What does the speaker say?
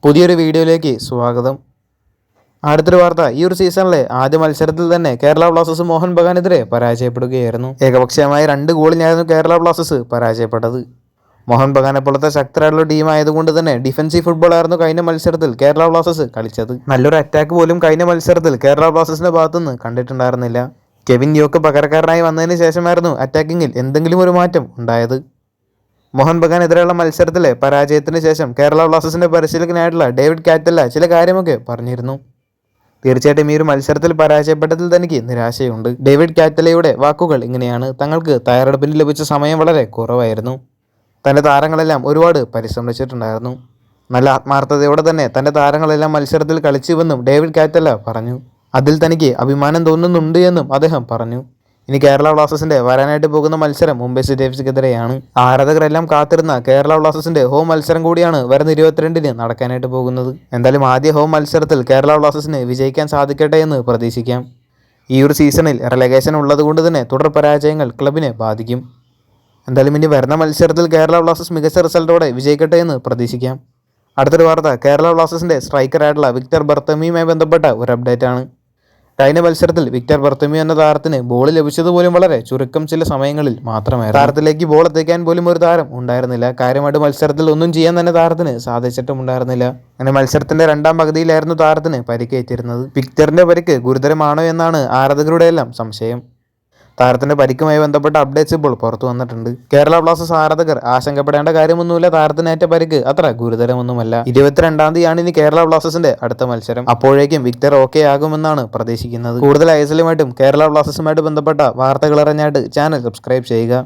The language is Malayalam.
പുതിയൊരു വീഡിയോയിലേക്ക് സ്വാഗതം. അടുത്തൊരു വാർത്ത, ഈ ഒരു സീസണിലെ ആദ്യ മത്സരത്തിൽ തന്നെ കേരള ബ്ലാസ്റ്റേഴ്സ് മോഹൻ ബഗാനെതിരെ പരാജയപ്പെടുകയായിരുന്നു. ഏകപക്ഷീയമായ 2 ഗോളിനായിരുന്നു കേരള ബ്ലാസ്റ്റേഴ്സ് പരാജയപ്പെട്ടത്. മോഹൻ ബഗാനെ പോലത്തെ ശക്തരായിട്ടുള്ള ടീം ആയതുകൊണ്ട് തന്നെ ഡിഫൻസീവ് ഫുട്ബോൾ ആയിരുന്നു കഴിഞ്ഞ മത്സരത്തിൽ കേരള ബ്ലാസ്റ്റേഴ്സ് കളിച്ചത്. നല്ലൊരു അറ്റാക്ക് പോലും കഴിഞ്ഞ മത്സരത്തിൽ കേരള ബ്ലാസ്റ്റേഴ്സിന്റെ ഭാഗത്തുനിന്ന് കണ്ടിട്ടുണ്ടായിരുന്നില്ല. കെവിൻ യോക്ക് പകരക്കാരനായി വന്നതിന് ശേഷമായിരുന്നു അറ്റാക്കിങ്ങിൽ എന്തെങ്കിലും ഒരു മാറ്റം ഉണ്ടായത്. മോഹൻ ബഗാനെതിരെയുള്ള മത്സരത്തിലെ പരാജയത്തിന് ശേഷം കേരള ബ്ലാസ്റ്റേഴ്സിന്റെ പരിശീലകനായിട്ടുള്ള ഡേവിഡ് കാറ്റല്ല ചില കാര്യമൊക്കെ പറഞ്ഞിരുന്നു. തീർച്ചയായിട്ടും ഈ ഒരു മത്സരത്തിൽ പരാജയപ്പെട്ടതിൽ തനിക്ക് നിരാശയുണ്ട്. ഡേവിഡ് കാറ്റലയുടെ വാക്കുകൾ ഇങ്ങനെയാണ്: തങ്ങൾക്ക് തയ്യാറെടുപ്പിന് ലഭിച്ച സമയം വളരെ കുറവായിരുന്നു. തൻ്റെ താരങ്ങളെല്ലാം ഒരുപാട് പരിശ്രമിച്ചിട്ടുണ്ടായിരുന്നു. നല്ല ആത്മാർത്ഥതയോടെ തന്നെ തൻ്റെ താരങ്ങളെല്ലാം മത്സരത്തിൽ കളിച്ചുവെന്നും ഡേവിഡ് കാറ്റല പറഞ്ഞു. അതിൽ തനിക്ക് അഭിമാനം തോന്നുന്നുണ്ട് എന്നും അദ്ദേഹം പറഞ്ഞു. ഇനി കേരള ബ്ലാസ്റ്റേഴ്സിന്റെ വരാനായിട്ട് പോകുന്ന മത്സരം മുംബൈ സിറ്റി എഫ്സിക്കെതിരെയാണ്. ആരാധകരെല്ലാം കാത്തിരുന്ന കേരള ബ്ലാസ്റ്റേഴ്സിന്റെ ഹോം മത്സരം കൂടിയാണ് വരുന്ന 22-ന് നടക്കാനായിട്ട് പോകുന്നത്. എന്തായാലും ആദ്യ ഹോം മത്സരത്തിൽ കേരള ബ്ലാസ്റ്റേഴ്സിന് വിജയിക്കാൻ സാധിക്കട്ടെ എന്ന് പ്രതീക്ഷിക്കാം. ഈ ഒരു സീസണിൽ റെലഗേഷൻ ഉള്ളതുകൊണ്ട് തന്നെ തുടർ പരാജയങ്ങൾ ക്ലബിനെ ബാധിക്കും. എന്തായാലും ഇനി വരുന്ന മത്സരത്തിൽ കേരള ബ്ലാസ്റ്റേഴ്സ് മികച്ച റിസൾട്ടോടെ വിജയിക്കട്ടെ എന്ന് പ്രതീക്ഷിക്കാം. അടുത്തൊരു വാർത്ത, കേരള ബ്ലാസ്റ്റേഴ്സിന്റെ സ്ട്രൈക്കറായിട്ടുള്ള വിക്ടർ ബർത്തമിയുമായി ബന്ധപ്പെട്ട ഒരു അപ്ഡേറ്റ് ആണ്. കഴിഞ്ഞ മത്സരത്തിൽ വിക്ടർ ബർത്തമിയോ എന്ന താരത്തിന് ബോൾ ലഭിച്ചതുപോലും വളരെ ചുരുക്കം ചില സമയങ്ങളിൽ മാത്രമായിരുന്നു. താരത്തിലേക്ക് ബോൾ എത്തിക്കാൻ പോലും ഒരു താരം ഉണ്ടായിരുന്നില്ല. കാര്യമായിട്ട് മത്സരത്തിൽ ഒന്നും ചെയ്യാൻ തന്നെ താരത്തിന് സാധിച്ചിട്ടുമുണ്ടായിരുന്നില്ല. അങ്ങനെ മത്സരത്തിന്റെ 2ാം പകുതിയിലായിരുന്നു താരത്തിന് പരിക്കേറ്റിരുന്നത്. വിക്ടറിന്റെ പരിക്ക് ഗുരുതരമാണോ എന്നാണ് ആരാധകരുടെ എല്ലാം സംശയം. താരത്തിന്റെ പരിക്കുമായി ബന്ധപ്പെട്ട അപ്ഡേറ്റ്സ് ഇപ്പോൾ പുറത്തു വന്നിട്ടുണ്ട്. കേരള ബ്ലാസ്റ്റേഴ്സ് ആരാധകർ ആശങ്കപ്പെടേണ്ട കാര്യമൊന്നുമില്ല. താരത്തിനേറ്റ പരിക്ക് അത്ര ഗുരുതരമൊന്നുമല്ല. 22-ാം തീയതിയാണ് ഇനി കേരള ബ്ലാസ്റ്റേഴ്സിന്റെ അടുത്ത മത്സരം. അപ്പോഴേക്കും വിക്ടർ ഓക്കെ ആകുമെന്നാണ് പ്രതീക്ഷിക്കുന്നത്. കൂടുതൽ ഐഎസ്എല്ലുമായിട്ടും കേരള ബ്ലാസ്റ്റേഴ്സുമായിട്ട് ബന്ധപ്പെട്ട വാർത്തകൾ അറിഞ്ഞായിട്ട് ചാനൽ സബ്സ്ക്രൈബ് ചെയ്യുക.